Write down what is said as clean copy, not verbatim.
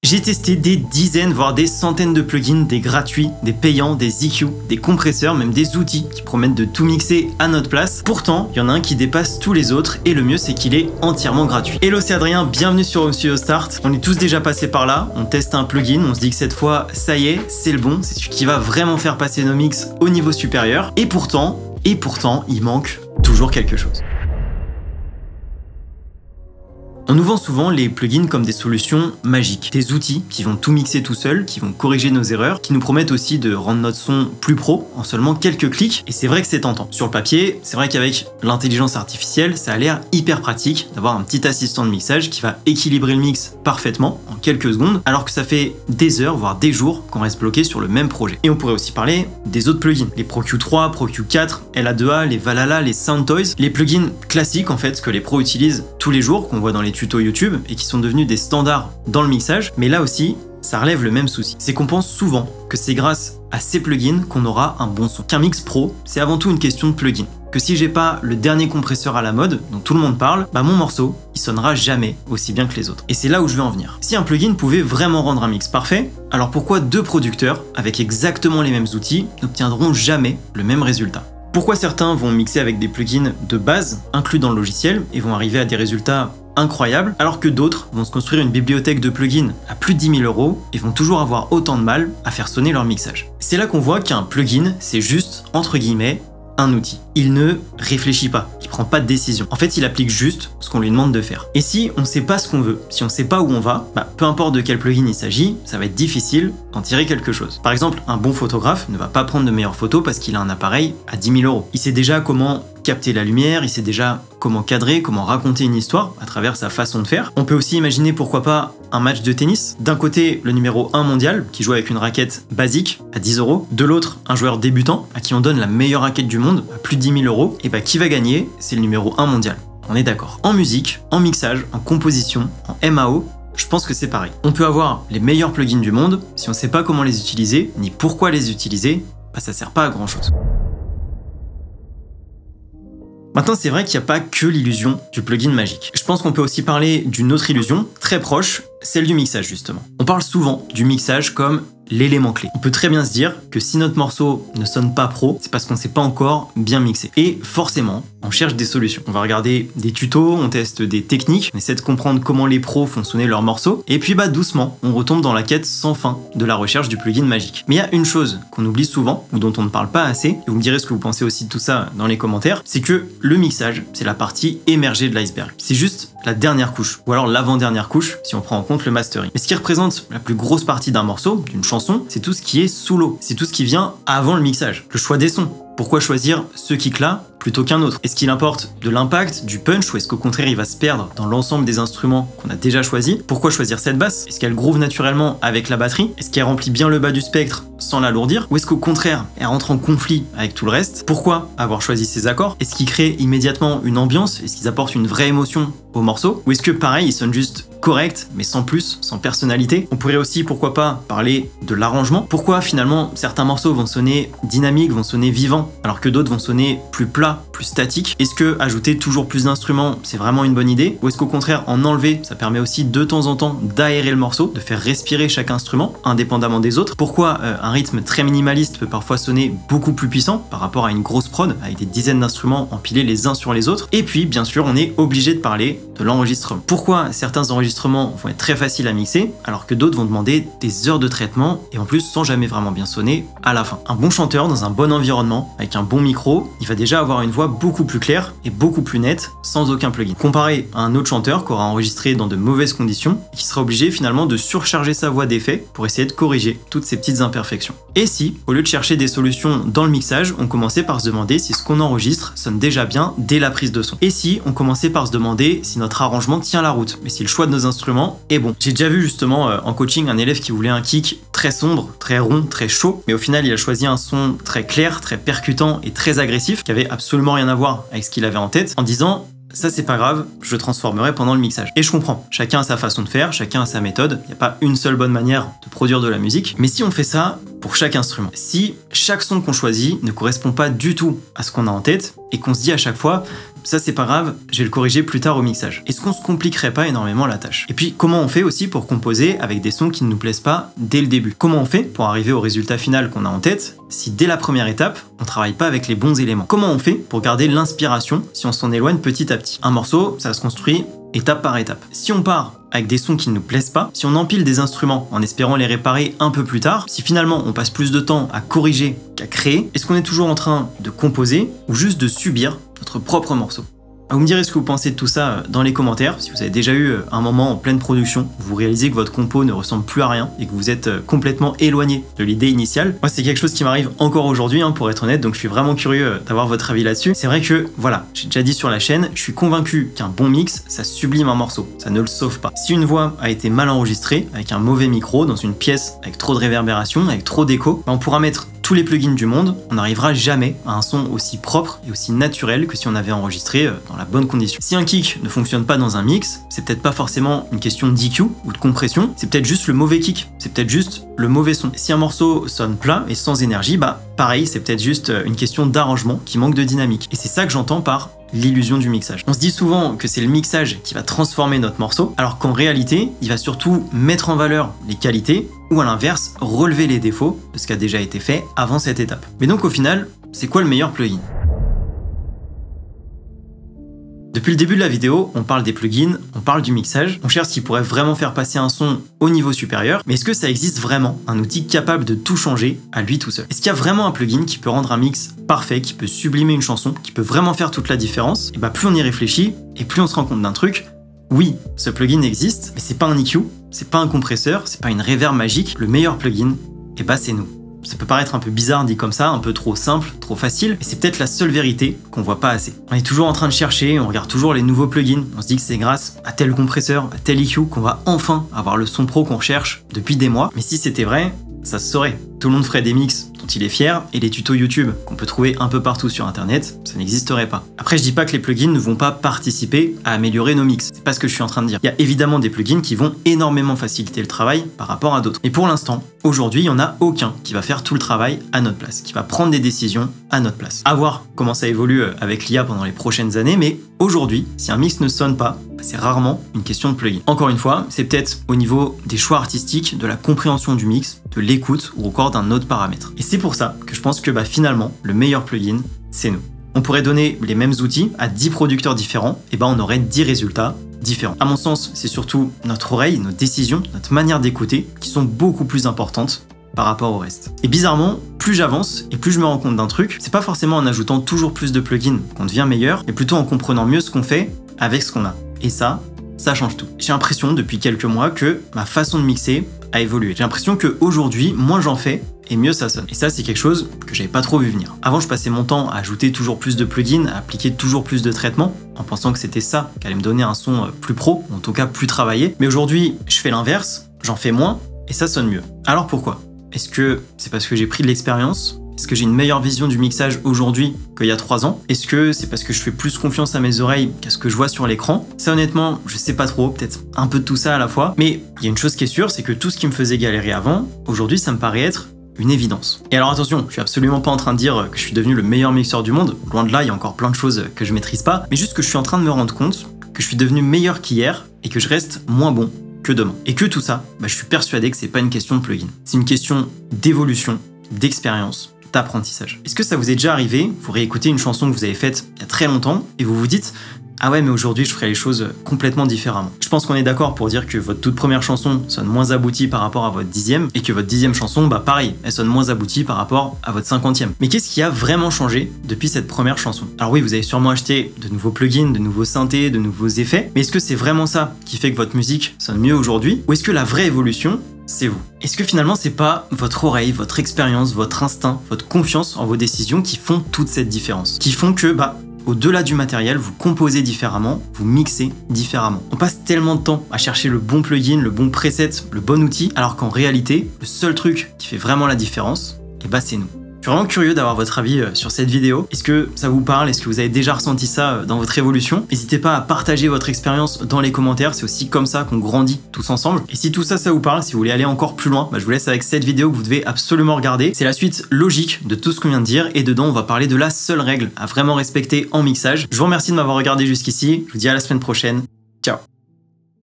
J'ai testé des dizaines, voire des centaines de plugins, des gratuits, des payants, des EQ, des compresseurs, même des outils qui promettent de tout mixer à notre place. Pourtant, il y en a un qui dépasse tous les autres et le mieux c'est qu'il est entièrement gratuit. Hello, c'est Adrien, bienvenue sur Home Studio Start. On est tous déjà passés par là, on teste un plugin, on se dit que cette fois, ça y est, c'est le bon, c'est celui qui va vraiment faire passer nos mix au niveau supérieur. Et pourtant, il manque toujours quelque chose. On nous vend souvent les plugins comme des solutions magiques, des outils qui vont tout mixer tout seuls, qui vont corriger nos erreurs, qui nous promettent aussi de rendre notre son plus pro en seulement quelques clics, et c'est vrai que c'est tentant. Sur le papier, c'est vrai qu'avec l'intelligence artificielle, ça a l'air hyper pratique d'avoir un petit assistant de mixage qui va équilibrer le mix parfaitement en quelques secondes, alors que ça fait des heures, voire des jours qu'on reste bloqué sur le même projet. Et on pourrait aussi parler des autres plugins, les Pro Q3, Pro Q4, LA2A, les Valhalla, les Soundtoys, les plugins classiques en fait que les pros utilisent tous les jours, qu'on voit dans les tutos YouTube et qui sont devenus des standards dans le mixage, mais là aussi, ça relève le même souci. C'est qu'on pense souvent que c'est grâce à ces plugins qu'on aura un bon son. Qu'un mix pro, c'est avant tout une question de plugin. Que si j'ai pas le dernier compresseur à la mode, dont tout le monde parle, bah mon morceau, il sonnera jamais aussi bien que les autres. Et c'est là où je veux en venir. Si un plugin pouvait vraiment rendre un mix parfait, alors pourquoi deux producteurs, avec exactement les mêmes outils, n'obtiendront jamais le même résultat ? Pourquoi certains vont mixer avec des plugins de base inclus dans le logiciel et vont arriver à des résultats incroyables, alors que d'autres vont se construire une bibliothèque de plugins à plus de 10 000 € et vont toujours avoir autant de mal à faire sonner leur mixage. C'est là qu'on voit qu'un plugin, c'est juste, entre guillemets, un outil. Il ne réfléchit pas, il prend pas de décision. En fait, il applique juste ce qu'on lui demande de faire. Et si on sait pas ce qu'on veut, si on sait pas où on va, peu importe de quel plugin il s'agit, ça va être difficile d'en tirer quelque chose. Par exemple, un bon photographe ne va pas prendre de meilleures photos parce qu'il a un appareil à 10 000 €. Il sait déjà comment capter la lumière, il sait déjà comment cadrer, comment raconter une histoire à travers sa façon de faire. On peut aussi imaginer pourquoi pas un match de tennis. D'un côté, le numéro 1 mondial qui joue avec une raquette basique à 10 €. De l'autre, un joueur débutant à qui on donne la meilleure raquette du monde à plus de 10 000 €. Et qui va gagner? C'est le numéro 1 mondial. On est d'accord. En musique, en mixage, en composition, en MAO, je pense que c'est pareil. On peut avoir les meilleurs plugins du monde, si on sait pas comment les utiliser, ni pourquoi les utiliser, ça sert pas à grand chose. Maintenant, c'est vrai qu'il n'y a pas que l'illusion du plugin magique. Je pense qu'on peut aussi parler d'une autre illusion, très proche, celle du mixage justement. On parle souvent du mixage comme l'élément clé. On peut très bien se dire que si notre morceau ne sonne pas pro, c'est parce qu'on ne sait pas encore bien mixer. Et forcément, on cherche des solutions. On va regarder des tutos, on teste des techniques, on essaie de comprendre comment les pros font sonner leurs morceaux, et puis doucement, on retombe dans la quête sans fin de la recherche du plugin magique. Mais il y a une chose qu'on oublie souvent, ou dont on ne parle pas assez, et vous me direz ce que vous pensez aussi de tout ça dans les commentaires, c'est que le mixage, c'est la partie émergée de l'iceberg. C'est juste la dernière couche, ou alors l'avant-dernière couche, si on prend en compte le mastering. Mais ce qui représente la plus grosse partie d'un morceau, d'une chanson, c'est tout ce qui est sous l'eau. C'est tout ce qui vient avant le mixage. Le choix des sons. Pourquoi choisir ce kick-là plutôt qu'un autre? Est-ce qu'il importe de l'impact, du punch, ou est-ce qu'au contraire il va se perdre dans l'ensemble des instruments qu'on a déjà choisis? Pourquoi choisir cette basse? Est-ce qu'elle groove naturellement avec la batterie? Est-ce qu'elle remplit bien le bas du spectre sans l'alourdir? Ou est-ce qu'au contraire elle rentre en conflit avec tout le reste? Pourquoi avoir choisi ces accords? Est-ce qu'ils créent immédiatement une ambiance? Est-ce qu'ils apportent une vraie émotion au morceau? Ou est-ce que pareil ils sonnent juste corrects mais sans plus, sans personnalité? On pourrait aussi pourquoi pas parler de l'arrangement. Pourquoi finalement certains morceaux vont sonner dynamiques, vont sonner vivants, alors que d'autres vont sonner plus plats, plus statiques? Est-ce que ajouter toujours plus d'instruments, c'est vraiment une bonne idée? Ou est-ce qu'au contraire, en enlever, ça permet aussi de temps en temps d'aérer le morceau, de faire respirer chaque instrument, indépendamment des autres? Pourquoi un rythme très minimaliste peut parfois sonner beaucoup plus puissant par rapport à une grosse prod, avec des dizaines d'instruments empilés les uns sur les autres? Et puis, bien sûr, on est obligé de parler de l'enregistrement. Pourquoi certains enregistrements vont être très faciles à mixer, alors que d'autres vont demander des heures de traitement, et en plus sans jamais vraiment bien sonner à la fin? Un bon chanteur dans un bon environnement, avec un bon micro, il va déjà avoir une voix beaucoup plus claire et beaucoup plus nette sans aucun plugin. Comparé à un autre chanteur qui aura enregistré dans de mauvaises conditions et qui sera obligé finalement de surcharger sa voix d'effets pour essayer de corriger toutes ces petites imperfections. Et si, au lieu de chercher des solutions dans le mixage, on commençait par se demander si ce qu'on enregistre sonne déjà bien dès la prise de son? Et si on commençait par se demander si notre arrangement tient la route, mais si le choix de nos instruments est bon? J'ai déjà vu justement en coaching un élève qui voulait un kick très sombre, très rond, très chaud, mais au final il a choisi un son très clair, très percutant et très agressif, qui avait absolument rien à voir avec ce qu'il avait en tête, en disant ça c'est pas grave, je transformerai pendant le mixage. Et je comprends, chacun a sa façon de faire, chacun a sa méthode, il n'y a pas une seule bonne manière de produire de la musique, mais si on fait ça pour chaque instrument. Si chaque son qu'on choisit ne correspond pas du tout à ce qu'on a en tête et qu'on se dit à chaque fois ça c'est pas grave, je vais le corriger plus tard au mixage. Est-ce qu'on se compliquerait pas énormément la tâche? Et puis comment on fait aussi pour composer avec des sons qui ne nous plaisent pas dès le début? Comment on fait pour arriver au résultat final qu'on a en tête si dès la première étape, on travaille pas avec les bons éléments? Comment on fait pour garder l'inspiration si on s'en éloigne petit à petit? Un morceau, ça se construit étape par étape. Si on part avec des sons qui ne nous plaisent pas, si on empile des instruments en espérant les réparer un peu plus tard, si finalement on passe plus de temps à corriger qu'à créer, est-ce qu'on est toujours en train de composer ou juste de subir notre propre morceau? Vous me direz ce que vous pensez de tout ça dans les commentaires. Si vous avez déjà eu un moment en pleine production, vous réalisez que votre compo ne ressemble plus à rien et que vous êtes complètement éloigné de l'idée initiale. Moi, c'est quelque chose qui m'arrive encore aujourd'hui, pour être honnête, donc je suis vraiment curieux d'avoir votre avis là-dessus. C'est vrai que, voilà, j'ai déjà dit sur la chaîne, je suis convaincu qu'un bon mix, ça sublime un morceau, ça ne le sauve pas. Si une voix a été mal enregistrée, avec un mauvais micro, dans une pièce avec trop de réverbération, avec trop d'écho, on pourra mettre tous les plugins du monde, on n'arrivera jamais à un son aussi propre et aussi naturel que si on avait enregistré dans la bonne condition. Si un kick ne fonctionne pas dans un mix, c'est peut-être pas forcément une question d'EQ ou de compression, c'est peut-être juste le mauvais kick, c'est peut-être juste le mauvais son. Si un morceau sonne plat et sans énergie, pareil, c'est peut-être juste une question d'arrangement qui manque de dynamique. Et c'est ça que j'entends par l'illusion du mixage. On se dit souvent que c'est le mixage qui va transformer notre morceau, alors qu'en réalité, il va surtout mettre en valeur les qualités, ou à l'inverse, relever les défauts de ce qui a déjà été fait avant cette étape. Mais donc au final, c'est quoi le meilleur plugin? Depuis le début de la vidéo, on parle des plugins, on parle du mixage, on cherche ce qui pourrait vraiment faire passer un son au niveau supérieur, mais est-ce que ça existe vraiment, un outil capable de tout changer à lui tout seul? Est-ce qu'il y a vraiment un plugin qui peut rendre un mix parfait, qui peut sublimer une chanson, qui peut vraiment faire toute la différence? Et plus on y réfléchit, et plus on se rend compte d'un truc. Oui, ce plugin existe, mais c'est pas un EQ, c'est pas un compresseur, c'est pas une reverb magique. Le meilleur plugin, c'est nous. Ça peut paraître un peu bizarre dit comme ça, un peu trop simple, trop facile, mais c'est peut-être la seule vérité qu'on voit pas assez. On est toujours en train de chercher, on regarde toujours les nouveaux plugins, on se dit que c'est grâce à tel compresseur, à tel EQ qu'on va enfin avoir le son pro qu'on cherche depuis des mois. Mais si c'était vrai, ça se saurait. Tout le monde ferait des mix dont il est fier, et les tutos YouTube qu'on peut trouver un peu partout sur internet, ça n'existerait pas. Après, je dis pas que les plugins ne vont pas participer à améliorer nos mix, c'est pas ce que je suis en train de dire. Il y a évidemment des plugins qui vont énormément faciliter le travail par rapport à d'autres. Et pour l'instant, aujourd'hui, il n'y en a aucun qui va faire tout le travail à notre place, qui va prendre des décisions à notre place. À voir comment ça évolue avec l'IA pendant les prochaines années, mais aujourd'hui, si un mix ne sonne pas, c'est rarement une question de plugin. Encore une fois, c'est peut-être au niveau des choix artistiques, de la compréhension du mix, de l'écoute ou encore d'un autre paramètre. Et c'est pour ça que je pense que finalement, le meilleur plugin, c'est nous. On pourrait donner les mêmes outils à 10 producteurs différents, et on aurait 10 résultats différents. À mon sens, c'est surtout notre oreille, nos décisions, notre manière d'écouter qui sont beaucoup plus importantes par rapport au reste. Et bizarrement, plus j'avance et plus je me rends compte d'un truc, c'est pas forcément en ajoutant toujours plus de plugins qu'on devient meilleur, mais plutôt en comprenant mieux ce qu'on fait avec ce qu'on a. Et ça change tout. J'ai l'impression depuis quelques mois que ma façon de mixer a évolué. J'ai l'impression qu'aujourd'hui, moins j'en fais et mieux ça sonne. Et ça, c'est quelque chose que j'avais pas trop vu venir. Avant, je passais mon temps à ajouter toujours plus de plugins, à appliquer toujours plus de traitements, en pensant que c'était ça qui allait me donner un son plus pro, en tout cas plus travaillé. Mais aujourd'hui, je fais l'inverse, j'en fais moins et ça sonne mieux. Alors pourquoi? Est-ce que c'est parce que j'ai pris de l'expérience? Est-ce que j'ai une meilleure vision du mixage aujourd'hui qu'il y a 3 ans? Est-ce que c'est parce que je fais plus confiance à mes oreilles qu'à ce que je vois sur l'écran? Ça honnêtement, je sais pas trop, peut-être un peu de tout ça à la fois. Mais il y a une chose qui est sûre, c'est que tout ce qui me faisait galérer avant, aujourd'hui ça me paraît être une évidence. Et alors attention, je suis absolument pas en train de dire que je suis devenu le meilleur mixeur du monde. Loin de là, il y a encore plein de choses que je maîtrise pas. Mais juste que je suis en train de me rendre compte que je suis devenu meilleur qu'hier et que je reste moins bon que demain. Et que tout ça, je suis persuadé que c'est pas une question de plugin. C'est une question d'évolution, d'expérience, d'apprentissage. Est-ce que ça vous est déjà arrivé, vous réécoutez une chanson que vous avez faite il y a très longtemps et vous vous dites « Ah ouais, mais aujourd'hui je ferai les choses complètement différemment ». Je pense qu'on est d'accord pour dire que votre toute première chanson sonne moins aboutie par rapport à votre 10e et que votre 10e chanson, pareil, elle sonne moins aboutie par rapport à votre 50e. Mais qu'est-ce qui a vraiment changé depuis cette première chanson? Alors oui, vous avez sûrement acheté de nouveaux plugins, de nouveaux synthés, de nouveaux effets, mais est-ce que c'est vraiment ça qui fait que votre musique sonne mieux aujourd'hui? Ou est-ce que la vraie évolution, c'est vous? Est-ce que finalement c'est pas votre oreille, votre expérience, votre instinct, votre confiance en vos décisions qui font toute cette différence? Qui font que, au-delà du matériel, vous composez différemment, vous mixez différemment. On passe tellement de temps à chercher le bon plugin, le bon preset, le bon outil, alors qu'en réalité, le seul truc qui fait vraiment la différence, c'est nous. Je suis vraiment curieux d'avoir votre avis sur cette vidéo. Est-ce que ça vous parle? Est-ce que vous avez déjà ressenti ça dans votre évolution? N'hésitez pas à partager votre expérience dans les commentaires, c'est aussi comme ça qu'on grandit tous ensemble. Et si tout ça, ça vous parle, si vous voulez aller encore plus loin, je vous laisse avec cette vidéo que vous devez absolument regarder. C'est la suite logique de tout ce qu'on vient de dire et dedans on va parler de la seule règle à vraiment respecter en mixage. Je vous remercie de m'avoir regardé jusqu'ici, je vous dis à la semaine prochaine, ciao.